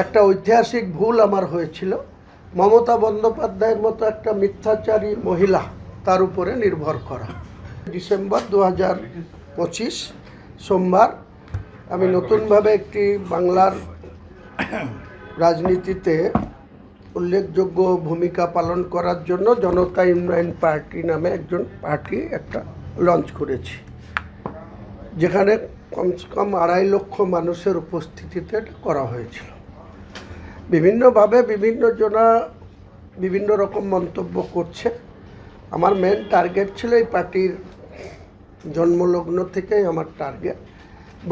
একটা ঐতিহাসিক ভুল আমার হয়েছিল। মমতা বন্দ্যোপাধ্যায়ের মতো একটা মিথ্যাচারী মহিলা তার উপরে নির্ভর করা। ডিসেম্বর 2025 সোমবার আমি নতুনভাবে একটি বাংলার রাজনীতিতে উল্লেখযোগ্য ভূমিকা পালন করার জন্য জনতা উন্নয়ন পার্টি নামে একজন পার্টি একটা লঞ্চ করেছি, যেখানে কমসে কম 2.5 লক্ষ মানুষের উপস্থিতিতে এটা করা হয়েছিল। বিভিন্নভাবে বিভিন্ন জনা বিভিন্ন রকম মন্তব্য করছে। আমার মেন টার্গেট ছিল এই পার্টির জন্মলগ্ন থেকেই আমার টার্গেট।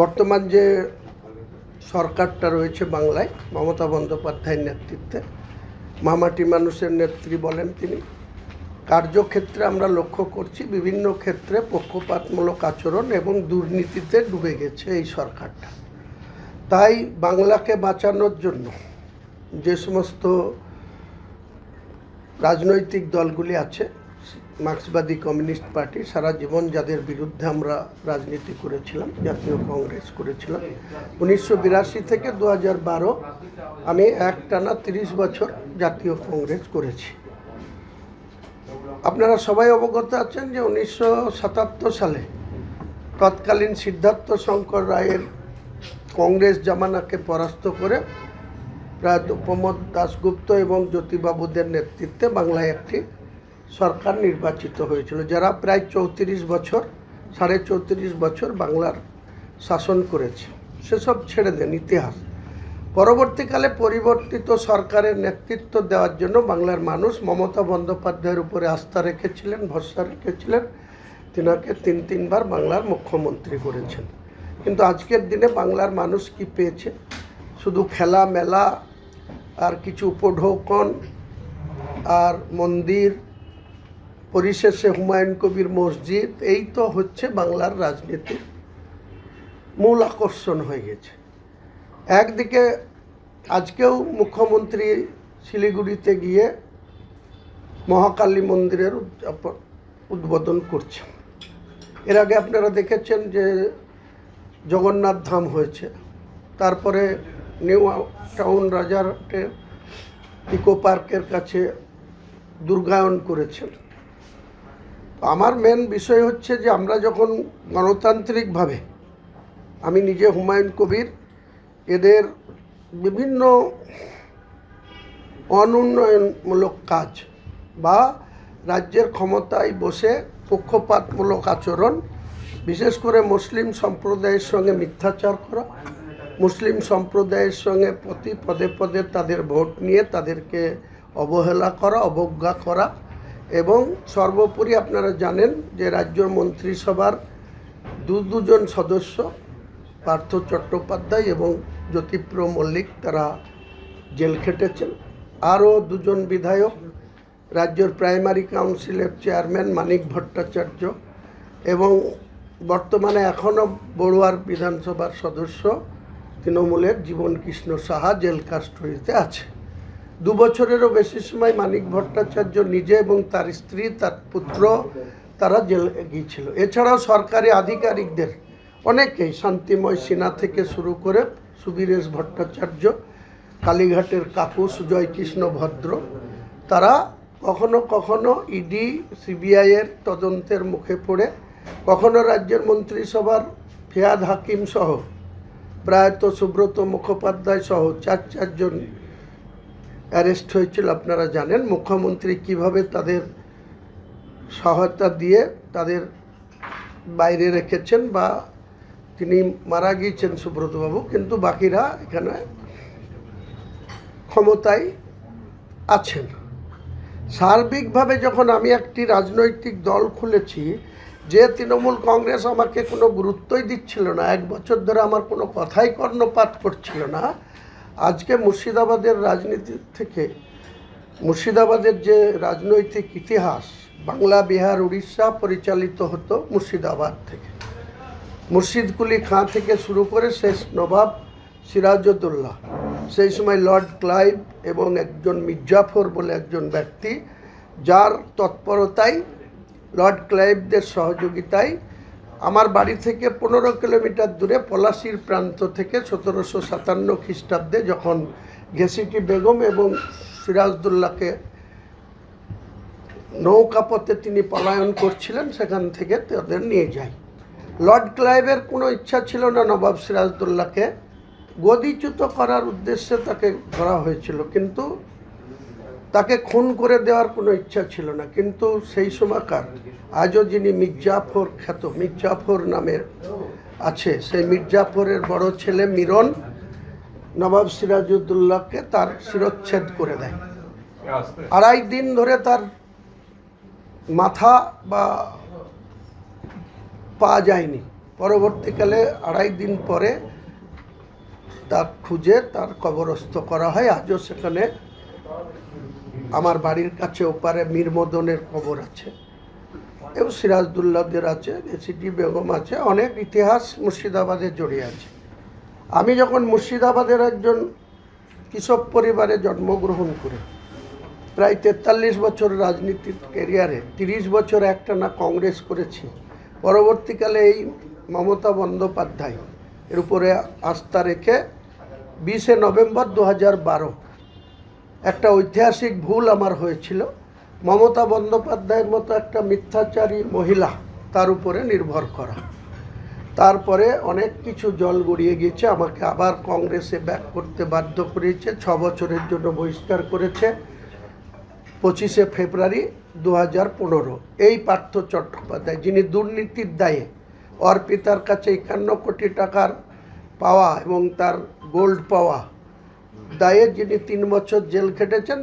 বর্তমান যে সরকারটা রয়েছে বাংলায় মমতা বন্দ্যোপাধ্যায়ের নেতৃত্বে, মামাটি মানুষের নেত্রী বলেন তিনি, কার্যক্ষেত্রে আমরা লক্ষ্য করছি বিভিন্ন ক্ষেত্রে পক্ষপাতমূলক আচরণ এবং দুর্নীতিতে ডুবে গেছে এই সরকারটা। তাই বাংলাকে বাঁচানোর জন্য যে সমস্ত রাজনৈতিক দলগুলি আছে, মার্ক্সবাদী কমিউনিস্ট পার্টি সারা জীবন যাদের বিরুদ্ধে আমরা রাজনীতি করেছিলাম, জাতীয় কংগ্রেস করেছিলাম 1982 থেকে 2012, আমি একটানা 30 বছর জাতীয় কংগ্রেস করেছি। আপনারা সবাই অবগত আছেন যে 1977 সালে তৎকালীন সিদ্ধার্থ শঙ্কর রায়ের কংগ্রেস জামানাকে পরাস্ত করে প্রায় প্রমোদ দাশগুপ্ত এবং জ্যোতিবাবুদের নেতৃত্বে বাংলায় একটি সরকার নির্বাচিত হয়েছিল, যারা প্রায় 34 বছর 34.5 বছর বাংলার শাসন করেছে। সেসব ছেড়ে দেন ইতিহাস। পরবর্তীকালে পরিবর্তিত সরকারের নেতৃত্ব দেওয়ার জন্য বাংলার মানুষ মমতা বন্দ্যোপাধ্যায়ের উপরে আস্থা রেখেছিলেন, ভরসা রেখেছিলেন। তিনাকে 3বার বাংলার মুখ্যমন্ত্রী করেছেন। কিন্তু আজকের দিনে বাংলার মানুষ কি পেয়েছে? শুধু খেলা মেলা আর কিছু উপঢৌকন আর মন্দির, পরিশেষে হুমায়ুন কবির মসজিদ। এই তো হচ্ছে বাংলার রাজনীতির মূল আকর্ষণ হয়ে গেছে। একদিকে আজকেও মুখ্যমন্ত্রী শিলিগুড়িতে গিয়ে মহাকালী মন্দিরের উদ্বোধন করছেন। এর আগে আপনারা দেখেছেন যে জগন্নাথ ধাম হয়েছে, তারপরে নিউ টাউন রাজারহাটে ইকো পার্কের কাছে দুর্গায়ন করেছেন। আমার মেন বিষয় হচ্ছে যে আমরা যখন গণতান্ত্রিকভাবে, আমি নিজে হুমায়ুন কবির এদের বিভিন্ন অনুন্নয়নমূলক কাজ বা রাজ্যের ক্ষমতায় বসে পক্ষপাতমূলক আচরণ, বিশেষ করে মুসলিম সম্প্রদায়ের সঙ্গে মিথ্যাচার করা, মুসলিম সম্প্রদায়ের সঙ্গে প্রতি পদে পদে তাদের ভোট নিয়ে তাদেরকে অবহেলা করা, অবজ্ঞা করা, এবং সর্বোপরি আপনারা জানেন যে রাজ্য মন্ত্রিসভার দুজন সদস্য পার্থ চট্টোপাধ্যায় এবং জ্যোতিপ্র মল্লিক তারা জেল খেটেছেন। আরও 2জন বিধায়ক, রাজ্যের প্রাইমারি কাউন্সিলের চেয়ারম্যান মানিক ভট্টাচার্য এবং বর্তমানে এখনও বড়ুয়ার বিধানসভার সদস্য তৃণমূলের জীবন কৃষ্ণ সাহা জেল কাস্টডিতে আছে। 2 বছরেরও বেশি সময় মানিক ভট্টাচার্য নিজে এবং তার স্ত্রী, তার পুত্র তারা জেলে গিয়েছিল। এছাড়াও সরকারি আধিকারিকদের অনেকেই, শান্তিময় সিনহা থেকে শুরু করে সুবীরেশ ভট্টাচার্য, কালীঘাটের কাকু সুজয় কৃষ্ণ ভদ্র, তারা কখনো কখনো ইডি সিবিআইয়ের তদন্তের মুখে পড়ে, কখনো রাজ্যের মন্ত্রিসভার ফিয়াদ হাকিম সহ, প্রায়ত সুব্রত মুখোপাধ্যায় সহ 4 জন অ্যারেস্ট হয়েছিল। আপনারা জানেন মুখ্যমন্ত্রী কিভাবে তাদের সহায়তা দিয়ে তাদের বাইরে রেখেছেন, বা তিনি মারা গিয়েছেন সুব্রতবাবু, কিন্তু বাকিরা এখানে ক্ষমতায় আছেন। সার্বিকভাবে যখন আমি একটি রাজনৈতিক দল খুলেছি, যে তৃণমূল কংগ্রেস আমাকে কোনো গুরুত্বই দিচ্ছিল না, 1 বছর ধরে আমার কোনো কথাই কর্ণপাত করছিল না, আজকে মুর্শিদাবাদের রাজনীতি থেকে, মুর্শিদাবাদের যে রাজনৈতিক ইতিহাস, বাংলা, বিহার, উড়িষ্যা পরিচালিত হতো মুর্শিদাবাদ থেকে। মুর্শিদ কুলি খাঁ থেকে শুরু করে শেষ নবাব সিরাজউদ্দৌলা, সেই সময় লর্ড ক্লাইভ এবং একজন মির্জাফর বলে একজন ব্যক্তি, যার তৎপরতায়, লর্ড ক্লাইভদের সহযোগিতায় আমার বাড়ি থেকে 15 কিলোমিটার দূরে পলাশির প্রান্ত থেকে 1757 খ্রিস্টাব্দে যখন ঘেসিটি বেগম এবং সিরাজদৌল্লাকে নৌকাপথে তিনি পলায়ন করছিলেন, সেখান থেকে তাদের নিয়ে যায়। লর্ড ক্লাইভের কোনো ইচ্ছা ছিল না নবাব সিরাজদৌল্লাকে গদিচ্যুত করার উদ্দেশ্যে তাকে ধরা হয়েছিল, কিন্তু তাকে খুন করে দেওয়ার কোনো ইচ্ছা ছিল না। কিন্তু সেই সময়কার আজও যিনি মির্জাফর খ্যাত, মির্জাফর নামের আছে, সেই মির্জাফরের বড় ছেলে মিরন নবাব সিরাজউদ্দৌলাকে তার শিরচ্ছেদ করে দেয়। 2.5 দিন ধরে তার মাথা বা পাওয়া যায়নি। পরবর্তীকালে 2.5 দিন পরে তার খুঁজে তার কবরস্থ করা হয়। আজও সেখানে আমার বাড়ির কাছে ওপারে মীরমদনের কবর আছে এবং সিরাজদৌল্লাদের আছে, ঘেসিটি বেগম আছে। অনেক ইতিহাস মুর্শিদাবাদে জড়িয়ে আছে। আমি যখন মুর্শিদাবাদের একজন কৃষক পরিবারে জন্মগ্রহণ করে প্রায় 43 বছর রাজনীতির ক্যারিয়ারে 30 বছর একটানা কংগ্রেস করেছি, পরবর্তীকালে এই মমতা বন্দ্যোপাধ্যায় এর উপরে আস্থা রেখে 20শে নভেম্বর 2012 একটা ঐতিহাসিক ভুল আমার হয়েছিল। মমতা বন্দ্যোপাধ্যায়ের মতো একটা মিথ্যাচারী মহিলা তার উপরে নির্ভর করা। তারপরে অনেক কিছু জল গড়িয়ে গিয়েছে, আমাকে আবার কংগ্রেসে ব্যাক করতে বাধ্য করেছে, 6 বছরের জন্য বহিষ্কার করেছে। 25শে ফেব্রুয়ারি 2015 এই পার্থ চট্টোপাধ্যায়, যিনি দুর্নীতির দায়ে অর্পিতার কাছে 51 কোটি টাকার পাওয়া এবং তার গোল্ড পাওয়া দায়ে যিনি 3 বছর জেল খেটেছেন,